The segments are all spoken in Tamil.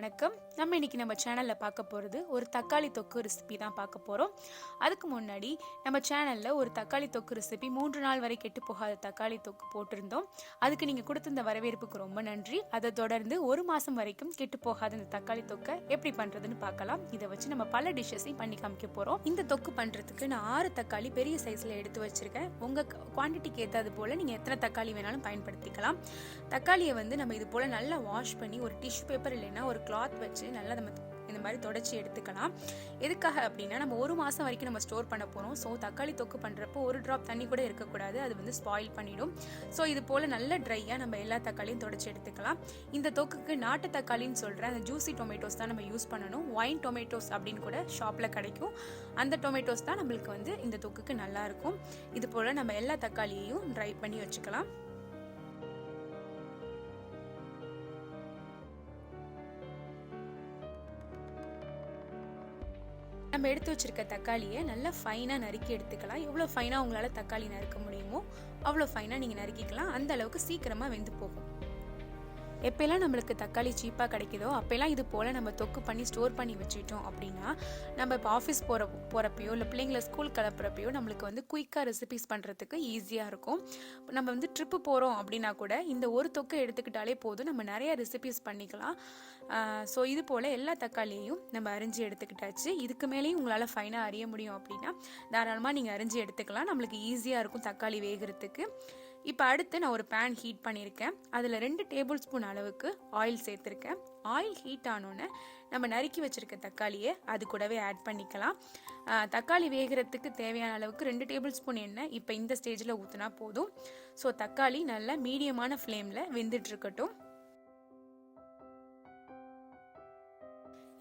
வணக்கம். நம்ம இன்னைக்கு நம்ம சேனல்ல பார்க்க போறது ஒரு தக்காளி தொக்கு ரெசிபி தான் பார்க்க போறோம். அதுக்கு முன்னாடி நம்ம சேனல்ல ஒரு தக்காளி தொக்கு ரெசிபி 3 நாள் வரை கெட்டு போகாத தக்காளி தொக்கு போட்டிருந்தோம். அதுக்கு நீங்க கொடுத்திருந்த வரவேற்புக்கு ரொம்ப நன்றி. அதை தொடர்ந்து 1 மாசம் வரைக்கும் கெட்டு போகாத இந்த தக்காளி தொக்கை எப்படி பண்றதுன்னு பார்க்கலாம். இதை வச்சு நம்ம பல டிஷ்ஷஸையும் பண்ணி காமிக்க போறோம். இந்த தொக்கு பண்றதுக்கு நான் 6 தக்காளி பெரிய சைஸ்ல எடுத்து வச்சிருக்கேன். உங்க குவான்டிட்டிக்கு ஏற்றது போல நீங்க எத்தனை தக்காளி வேணாலும் பயன்படுத்திக்கலாம். தக்காளியை நம்ம இது போல நல்லா வாஷ் பண்ணி ஒரு டிஷ்யூ பேப்பர் இல்லைன்னா ஒரு கிளாத் வச்சு நல்லா நம்ம இந்த மாதிரி தொடச்சி எடுத்துக்கலாம். எதுக்காக அப்படின்னா நம்ம 1 மாசம் வரைக்கும் நம்ம ஸ்டோர் பண்ண போறோம். ஸோ தக்காளி தொக்கு பண்றப்போ ஒரு டிராப் தண்ணி கூட இருக்கக்கூடாது, அது ஸ்பாயில் பண்ணிடும். ஸோ இது போல நல்ல ட்ரையா நம்ம எல்லா தக்காளியும் தொடச்சி எடுத்துக்கலாம். இந்த தொக்குக்கு நாட்டு தக்காளின்னு சொல்ற அந்த ஜூசி டொமேட்டோஸ் தான் நம்ம யூஸ் பண்ணணும். ஒயின் டொமேட்டோஸ் அப்படின்னு கூட ஷாப்ல கிடைக்கும். அந்த டொமேட்டோஸ் தான் நம்மளுக்கு இந்த தொக்குக்கு நல்லா இருக்கும். இது போல நம்ம எல்லா தக்காளியையும் ட்ரை பண்ணி வச்சுக்கலாம். நம்ம எடுத்து வச்சிருக்க தக்காளியை நல்லா ஃபைனாக நறுக்கி எடுத்துக்கலாம். எவ்வளோ ஃபைனாக உங்களால் தக்காளி நறுக்க முடியுமோ அவ்வளோ ஃபைனாக நீங்கள் நறுக்கிக்கலாம். அந்த அளவுக்கு சீக்கிரமாக வெந்து போகும். எப்பெல்லாம் நம்மளுக்கு தக்காளி சீப்பாக கிடைக்குதோ அப்போல்லாம் இது போல் நம்ம தொக்கு பண்ணி ஸ்டோர் பண்ணி வச்சுட்டோம் அப்படின்னா நம்ம இப்போ ஆஃபீஸ் போகிறப்பையோ இல்லை பிள்ளைங்களை ஸ்கூல் கிளப்புறப்பையோ நம்மளுக்கு குயிக்காக ரெசிபிஸ் பண்ணுறதுக்கு ஈஸியாக இருக்கும். நம்ம ட்ரிப்பு போகிறோம் அப்படின்னா கூட இந்த ஒரு தொக்கை எடுத்துக்கிட்டாலே போதும், நம்ம நிறைய ரெசிபிஸ் பண்ணிக்கலாம். ஸோ இது போல் எல்லா தக்காளியையும் நம்ம அரிஞ்சு எடுத்துக்கிட்டாச்சு. இதுக்கு மேலேயும் உங்களால் ஃபைனாக அறிய முடியும் அப்படின்னா தாராளமாக நீங்கள் அரிஞ்சு எடுத்துக்கலாம். நம்மளுக்கு ஈஸியாக இருக்கும் தக்காளி வேகிறதுக்கு. இப்போ அடுத்து நான் ஒரு பேன் ஹீட் பண்ணியிருக்கேன். அதில் 2 டேபிள் ஸ்பூன் அளவுக்கு ஆயில் சேர்த்துருக்கேன். ஆயில் ஹீட் ஆனோன்னு நம்ம நறுக்கி வச்சிருக்க தக்காளியை அது கூடவே ஆட் பண்ணிக்கலாம். தக்காளி வேகிறதுக்கு தேவையான அளவுக்கு 2 டேபிள் ஸ்பூன் எண்ணெய் இப்போ இந்த ஸ்டேஜில் ஊற்றினா போதும். ஸோ தக்காளி நல்லா மீடியமான ஃப்ளேமில் வெந்துட்டு இருக்கட்டும்.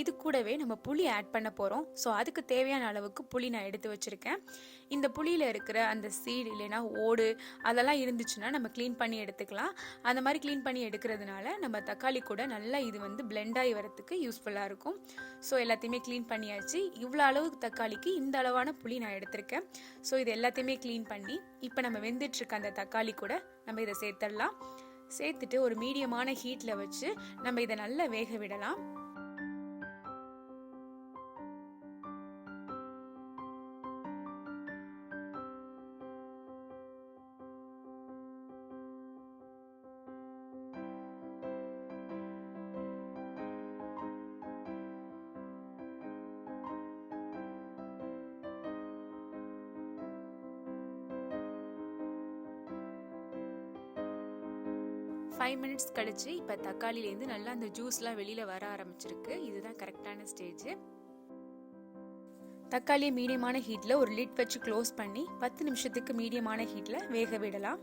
இது கூடவே நம்ம புளி ஆட் பண்ண போகிறோம். ஸோ அதுக்கு தேவையான அளவுக்கு புளி நான் எடுத்து வச்சுருக்கேன். இந்த புளியில் இருக்கிற அந்த சீடு இல்லைன்னா ஓடு அதெல்லாம் இருந்துச்சுன்னா நம்ம க்ளீன் பண்ணி எடுத்துக்கலாம். அந்த மாதிரி க்ளீன் பண்ணி எடுக்கிறதுனால நம்ம தக்காளி கூட நல்லா இது பிளெண்ட் ஆகி வரத்துக்கு யூஸ்ஃபுல்லாக இருக்கும். ஸோ எல்லாத்தையுமே க்ளீன் பண்ணியாச்சு. இவ்வளோ அளவுக்கு தக்காளிக்கு இந்த அளவான புளி நான் எடுத்திருக்கேன். ஸோ இது எல்லாத்தையுமே க்ளீன் பண்ணி இப்போ நம்ம வெந்துட்டுருக்க அந்த தக்காளி கூட நம்ம இதை சேர்த்துடலாம். சேர்த்துட்டு ஒரு மீடியமான ஹீட்டில் வச்சு நம்ம இதை நல்லா வேக விடலாம். ஃபைவ் மினிட்ஸ் கழிச்சு இப்போ தக்காளிலேருந்து நல்லா அந்த ஜூஸ்லாம் வெளியில் வர ஆரம்பிச்சிருக்கு. இதுதான் கரெக்டான ஸ்டேஜ். தக்காளியை மீடியமான ஹீட்டில் ஒரு லிட் வச்சு க்ளோஸ் பண்ணி 10 நிமிஷத்துக்கு மீடியமான ஹீட்டில் வேக விடலாம்.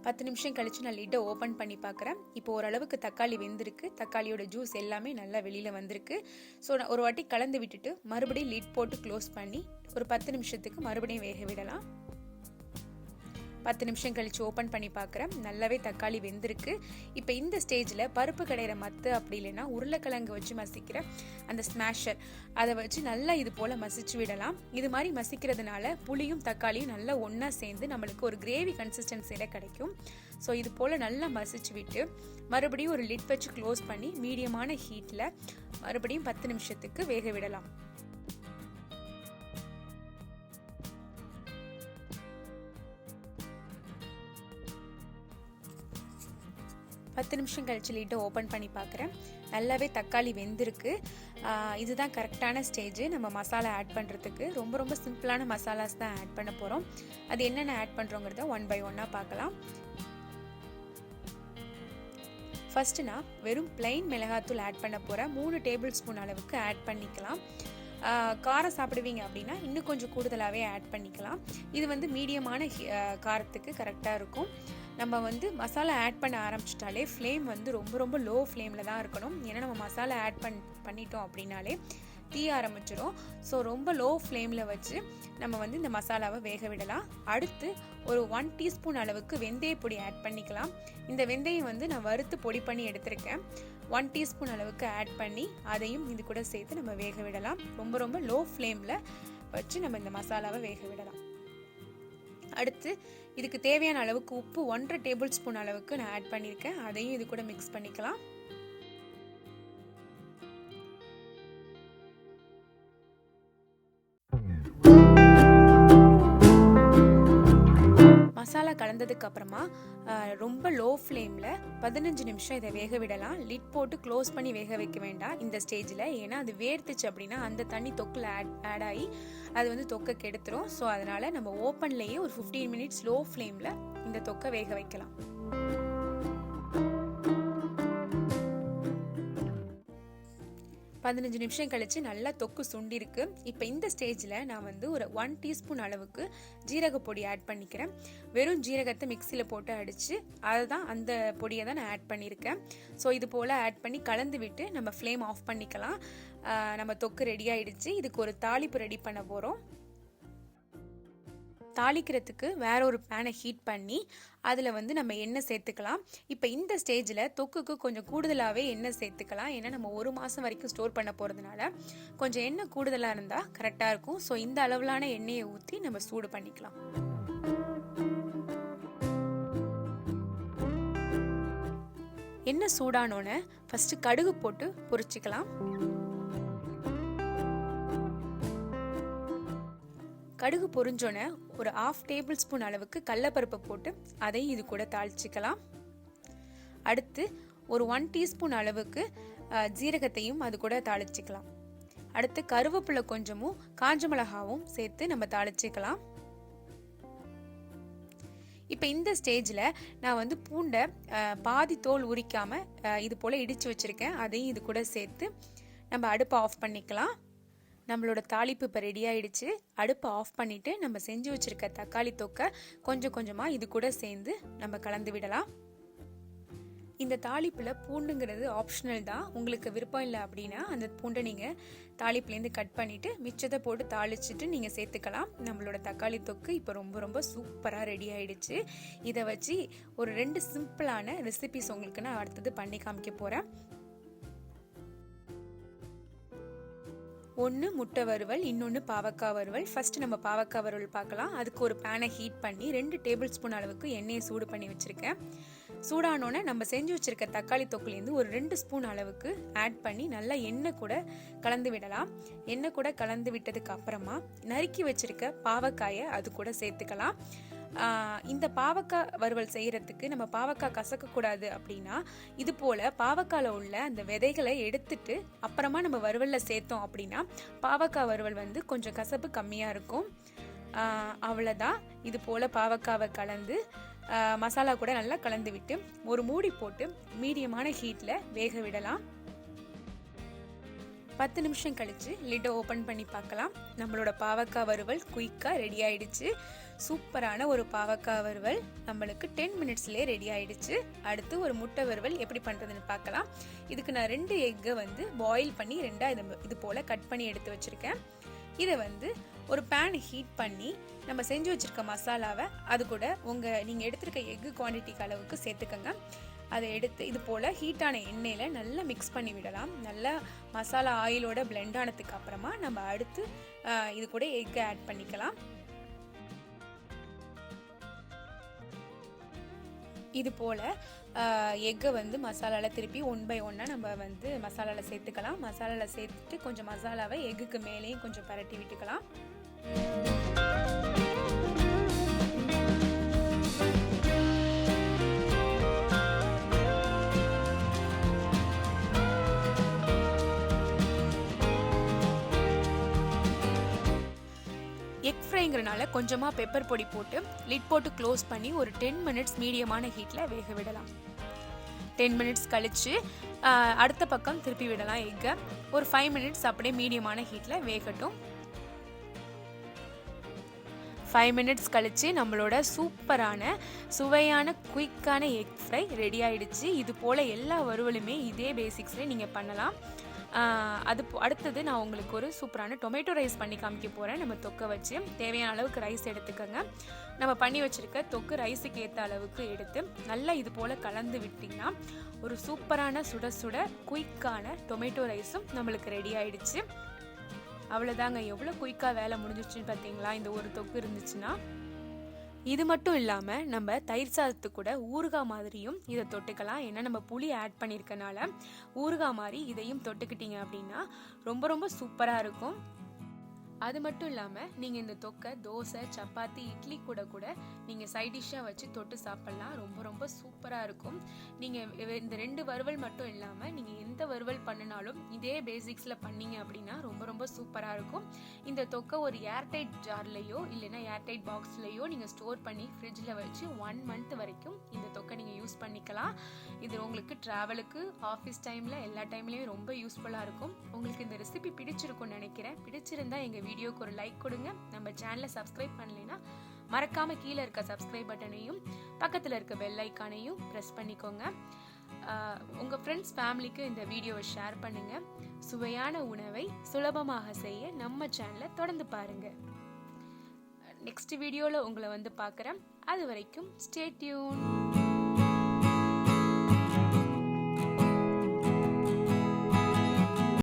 பத்து நிமிஷம் கழிச்சு நான் லிட்டை ஓப்பன் பண்ணி பார்க்குறேன். இப்போ ஓரளவுக்கு தக்காளி வெந்திருக்கு. தக்காளியோட ஜூஸ் எல்லாமே நல்லா வெளியில் வந்திருக்கு. ஸோ நான் ஒரு வாட்டி கலந்து விட்டுட்டு மறுபடியும் லிட் போட்டு க்ளோஸ் பண்ணி ஒரு 10 நிமிஷத்துக்கு மறுபடியும் வேக விடலாம். 10 நிமிஷம் கழிச்சு ஓப்பன் பண்ணி பார்க்குறேன். நல்லாவே தக்காளி வெந்திருக்கு. இப்போ இந்த ஸ்டேஜில் பருப்பு கடையிற மத்து அப்படி இல்லைன்னா உருளைக்கிழங்கு வச்சு மசிக்கிற அந்த ஸ்மாஷர் அதை வச்சு நல்லா இது போல் மசிச்சு விடலாம். இது மாதிரி மசிக்கிறதுனால புளியும் தக்காளியும் நல்லா ஒன்றா சேர்ந்து நம்மளுக்கு ஒரு கிரேவி கன்சிஸ்டன்சியில் கிடைக்கும். ஸோ இது போல் நல்லா மசிச்சு விட்டு மறுபடியும் ஒரு லிட் வச்சு க்ளோஸ் பண்ணி மீடியமான ஹீட்டில் மறுபடியும் 10 நிமிஷத்துக்கு வேக விடலாம். 10 நிமிஷம் கழிச்சு லிட்டை ஓப்பன் பண்ணி பார்க்குறேன். நல்லாவே தக்காளி வெந்திருக்கு. இதுதான் கரெக்டான ஸ்டேஜ் நம்ம மசாலா ஆட் பண்ணுறதுக்கு. ரொம்ப ரொம்ப சிம்பிளான மசாலாஸ் தான் ஆட் பண்ண போகிறோம். அது என்னென்ன ஆட் பண்ணுறோங்கிறத 1 by 1 பார்க்கலாம். ஃபர்ஸ்ட் நான் வெறும் பிளைன் மிளகாத்தூள் ஆட் பண்ண போகிறேன். 3 டேபிள் ஸ்பூன் அளவுக்கு ஆட் பண்ணிக்கலாம். காரம் சாப்பிடுவீங்க அப்படின்னா இன்னும் கொஞ்சம் கூடுதலாகவே ஆட் பண்ணிக்கலாம். இது மீடியமான காரத்துக்கு கரெக்டாக இருக்கும். நம்ம மசாலா ஆட் பண்ண ஆரம்பிச்சிட்டாலே ஃப்ளேம் ரொம்ப ரொம்ப லோ ஃப்ளேமில் தான் இருக்கணும். ஏன்னா நம்ம மசாலா ஆட் பண்ணிட்டோம் அப்படின்னாலே தீ ஆரம்பிச்சிடும். ஸோ ரொம்ப லோ ஃப்ளேமில் வச்சு நம்ம இந்த மசாலாவை வேக விடலாம். அடுத்து ஒரு 1 டீஸ்பூன் அளவுக்கு வெந்தய பொடி ஆட் பண்ணிக்கலாம். இந்த வெந்தயம் நான் வறுத்து பொடி பண்ணி எடுத்திருக்கேன். 1 டீஸ்பூன் அளவுக்கு ஆட் பண்ணி அதையும் இது கூட சேர்த்து நம்ம வேக விடலாம். ரொம்ப ரொம்ப லோ ஃப்ளேமில் வச்சு நம்ம இந்த மசாலாவை வேக விடலாம். அடுத்து இதுக்கு தேவையான அளவுக்கு உப்பு 1.5 டேபிள் ஸ்பூன் அளவுக்கு நான் ஆட் பண்ணியிருக்கேன். அதையும் இது கூட மிக்ஸ் பண்ணிக்கலாம். மசாலா கலந்ததுக்கு அப்புறமா ரொம்ப லோ ஃப்ளேமில் 15 நிமிஷம் இதை வேக விடலாம். லிட் போட்டு க்ளோஸ் பண்ணி வேக வைக்க வேண்டாம் இந்த ஸ்டேஜில். ஏன்னா அது வேர்த்துச்சு அப்படின்னா அந்த தண்ணி தொக்கில் ஆட் ஆகி அது வந்து தொக்கை கெடுத்துரும். ஸோ அதனால் நம்ம ஓப்பன்லேயே ஒரு 15 மினிட்ஸ் லோ ஃப்ளேமில் இந்த தொக்கை வேக வைக்கலாம். பதினஞ்சு நிமிஷம் கழிச்சு நல்லா தொக்கு சுண்டிருக்கு. இப்போ இந்த ஸ்டேஜில் நான் வந்து ஒரு 1 டீஸ்பூன் அளவுக்கு ஜீரக பொடி ஆட் பண்ணிக்கிறேன். வெறும் ஜீரகத்தை மிக்சியில் போட்டு அடித்து அதுதான் அந்த பொடியை தான் நான் ஆட் பண்ணியிருக்கேன். ஸோ இது போல் ஆட் பண்ணி கலந்து விட்டு நம்ம ஃப்ளேம் ஆஃப் பண்ணிக்கலாம். நம்ம தொக்கு ரெடி ஆகிடுச்சு. இதுக்கு ஒரு தாளிப்பு ரெடி பண்ண போகிறோம். தாளிக்கிறதுக்கு வேற ஒரு பேனை ஹீட் பண்ணி அதில் வந்து நம்ம எண்ணெய் சேர்த்துக்கலாம். இப்போ இந்த ஸ்டேஜில் தொக்குக்கு கொஞ்சம் கூடுதலாகவே எண்ணெய் சேர்த்துக்கலாம். ஏன்னா நம்ம 1 மாதம் வரைக்கும் ஸ்டோர் பண்ண போகிறதுனால கொஞ்சம் எண்ணெய் கூடுதலாக இருந்தால் கரெக்டாக இருக்கும். ஸோ இந்த அளவிலான எண்ணெயை ஊற்றி நம்ம சூடு பண்ணிக்கலாம். எண்ணெய் சூடானோன்னு ஃபஸ்ட்டு கடுகு போட்டு பொரிச்சிக்கலாம். கடுகு பொரிஞ்சோன்னே ஒரு 1/2 டேபிள் ஸ்பூன் அளவுக்கு கடலைப்பருப்பை போட்டு அதையும் இது கூட தாளிச்சிக்கலாம். அடுத்து ஒரு 1 டீஸ்பூன் அளவுக்கு ஜீரகத்தையும் அது கூட தாளிச்சிக்கலாம். அடுத்து கருவேப்பிலை கொஞ்சமும் காஞ்ச மிளகாவும் சேர்த்து நம்ம தாளிச்சிக்கலாம். இப்போ இந்த ஸ்டேஜில் நான் வந்து பூண்டை பாதி தோல் உரிக்காமல் இது போல் இடித்து வச்சுருக்கேன். அதையும் இது கூட சேர்த்து நம்ம அடுப்பை ஆஃப் பண்ணிக்கலாம். நம்மளோட தாளிப்பு இப்போ ரெடி ஆயிடுச்சு. அடுப்பை ஆஃப் பண்ணிவிட்டு நம்ம செஞ்சு வச்சுருக்க தக்காளி தொக்கை கொஞ்சம் கொஞ்சமாக இது கூட சேர்ந்து நம்ம கலந்து விடலாம். இந்த தாளிப்பில் பூண்டுங்கிறது ஆப்ஷனல் தான். உங்களுக்கு விருப்பம் இல்லை அப்படின்னா அந்த பூண்டை நீங்கள் தாளிப்புலேருந்து கட் பண்ணிவிட்டு மிச்சத்தை போட்டு தாளிச்சிட்டு நீங்கள் சேர்த்துக்கலாம். நம்மளோட தக்காளி தொக்கு இப்போ ரொம்ப ரொம்ப சூப்பராக ரெடி ஆயிடுச்சு. இதை வச்சு ஒரு 2 சிம்பிளான ரெசிபிஸ் உங்களுக்கு நான் அடுத்தது பண்ணி காமிக்க போகிறேன். ஒன்று முட்டை வறுவல், இன்னொன்று பாவக்காய் வறுவல். ஃபஸ்ட்டு நம்ம பாவக்காய் வறுவல் பார்க்கலாம். அதுக்கு ஒரு பேனை ஹீட் பண்ணி 2 டேபிள் ஸ்பூன் அளவுக்கு எண்ணெயை சூடு பண்ணி வச்சுருக்கேன். சூடானோன்னே நம்ம செஞ்சு வச்சுருக்க தக்காளி தொக்குலேருந்து ஒரு 2 ஸ்பூன் அளவுக்கு ஆட் பண்ணி நல்லா எண்ணெய் கூட கலந்து விடலாம். எண்ணெய் கூட கலந்து விட்டதுக்கு அப்புறமா நறுக்கி வச்சுருக்க பாவக்காயை அது கூட சேர்த்துக்கலாம். இந்த பாவக்காய் வறுவல் செய்கிறதுக்கு நம்ம பாவக்காய் கசக்கக்கூடாது அப்படின்னா இது போல் பாவக்காயில் உள்ள அந்த விதைகளை எடுத்துட்டு அப்புறமா நம்ம வறுவலில் சேர்த்தோம் அப்படின்னா பாவக்காய் வறுவல் வந்து கொஞ்சம் கசப்பு கம்மியாக இருக்கும். அவ்வளோதான். இது போல் பாவக்காவை கலந்து மசாலா கூட நல்லா கலந்து விட்டு ஒரு மூடி போட்டு மீடியமான ஹீட்டில் வேக விடலாம். 10 நிமிஷம் கழித்து லிட்டை ஓப்பன் பண்ணி பார்க்கலாம். நம்மளோட பாவக்காய் வறுவல் குயிக்காக ரெடி ஆயிடுச்சு. சூப்பரான ஒரு பாவக்காய் வறுவல் நம்மளுக்கு 10 மினிட்ஸ்லேயே ரெடி ஆயிடுச்சு. அடுத்து ஒரு முட்டை வறுவல் எப்படி பண்ணுறதுன்னு பார்க்கலாம். இதுக்கு நான் 2 எக்கை வந்து பாயில் பண்ணி 2 இது போல் கட் பண்ணி எடுத்து வச்சுருக்கேன். இதை வந்து ஒரு பேன் ஹீட் பண்ணி நம்ம செஞ்சு வச்சுருக்க மசாலாவை அது கூட நீங்கள் எடுத்துருக்க எக்கு குவான்டிட்டிக்கு அளவுக்கு சேர்த்துக்கோங்க. அதை எடுத்து இது போல் ஹீட்டான எண்ணெயில் நல்லா மிக்ஸ் பண்ணி விடலாம். நல்லா மசாலா ஆயிலோட பிளெண்ட் ஆனதுக்கு அப்புறமா நம்ம அடுத்து இது கூட எக்கை ஆட் பண்ணிக்கலாம். இது போல் எக்கை வந்து மசாலாவில் திருப்பி 1 by 1 நம்ம வந்து மசாலாவில் சேர்த்துக்கலாம். மசாலாவில் சேர்த்துட்டு கொஞ்சம் மசாலாவை எக்குக்கு மேலேயும் கொஞ்சம் பரட்டி விட்டுக்கலாம். எக் ஃப்ரைங்கிறனால கொஞ்சமாக பெப்பர் பொடி போட்டு லிட் போட்டு க்ளோஸ் பண்ணி ஒரு 10 மினிட்ஸ் மீடியமான ஹீட்டில் வேக விடலாம். 10 மினிட்ஸ் கழித்து அடுத்த பக்கம் திருப்பி விடலாம். எக்கை ஒரு 5 மினிட்ஸ் அப்படியே மீடியமான ஹீட்டில் வேகட்டும். 5 மினிட்ஸ் கழித்து நம்மளோட சூப்பரான சுவையான குயிக்கான எக் ஃப்ரை ரெடி ஆகிடுச்சு. இது போல் எல்லா வறுவலுமே இதே பேசிக்ஸ்லேயே நீங்கள் பண்ணலாம். அடுத்தது நான் உங்களுக்கு ஒரு சூப்பரான டொமேட்டோ ரைஸ் பண்ணி காமிக்க போகிறேன். நம்ம தொக்கை வச்சு தேவையான அளவுக்கு ரைஸ் எடுத்துக்கோங்க. நம்ம பண்ணி வச்சுருக்க தொக்கு ரைஸுக்கு ஏற்ற அளவுக்கு எடுத்து நல்லா இது போல் கலந்து விட்டிங்கன்னா ஒரு சூப்பரான சுட சுட குயிக்கான டொமேட்டோ ரைஸும் நம்மளுக்கு ரெடி ஆகிடுச்சு. அவ்வளோதாங்க. எவ்வளோ குயிக்காக வேலை முடிஞ்சிச்சுன்னு பார்த்தீங்களா? இந்த ஒரு தொக்கு இருந்துச்சுன்னா இது மட்டும் இல்லாமல் நம்ம தயிர் சாதத்து கூட ஊறுகாய் மாதிரியும் இதை தொட்டுக்கலாம். ஏன்னா நம்ம புளி ஆட் பண்ணியிருக்கனால ஊறுகாய் மாதிரி இதையும் தொட்டுக்கிட்டீங்க அப்படின்னா ரொம்ப ரொம்ப சூப்பராக இருக்கும். அது மட்டும் இல்லாமல் நீங்கள் இந்த தொக்கை தோசை, சப்பாத்தி, இட்லி கூட நீங்கள் சைட் டிஷ்ஷாக வச்சு தொட்டு சாப்பிட்லாம். ரொம்ப ரொம்ப சூப்பராக இருக்கும். நீங்கள் இந்த 2 வறுவல் மட்டும் இல்லாமல் நீங்கள் எந்த வறுவல் பண்ணினாலும் இதே பேசிக்ஸில் பண்ணீங்க அப்படின்னா ரொம்ப ரொம்ப சூப்பராக இருக்கும். இந்த தொக்கை ஒரு ஏர்டைட் ஜார்லையோ இல்லைன்னா ஏர்டைட் பாக்ஸ்லையோ நீங்கள் ஸ்டோர் பண்ணி ஃப்ரிட்ஜில் வச்சு 1 மந்த் வரைக்கும் இந்த தொக்கை நீங்கள் யூஸ் பண்ணிக்கலாம். இது உங்களுக்கு ட்ராவலுக்கு, ஆஃபீஸ் டைமில், எல்லா டைம்லேயும் ரொம்ப யூஸ்ஃபுல்லாக இருக்கும். உங்களுக்கு இந்த ரெசிபி பிடிச்சிருக்கும்னு நினைக்கிறேன். பிடிச்சிருந்தா எங்கள் வீடியோக்கு ஒரு லைக் கொடுங்க. நம்ம சேனலை சப்ஸ்கிரைப் பண்ணலைன்னா மறக்காம கீழே இருக்க சப்ஸ்கிரைப் பட்டனையும் பக்கத்தில் இருக்க பெல் ஐக்கானையும் ப்ரெஸ் பண்ணிக்கோங்க. உங்கள் ஃப்ரெண்ட்ஸ் ஃபேமிலிக்கு இந்த வீடியோவை ஷேர் பண்ணுங்க. சுவையான உணவை சுலபமாக செய்ய நம்ம சேனலை தொடர்ந்து பாருங்க. நெக்ஸ்ட் வீடியோவில் உங்களை வந்து பார்க்குறேன். அது வரைக்கும் ஸ்டே டியூன்.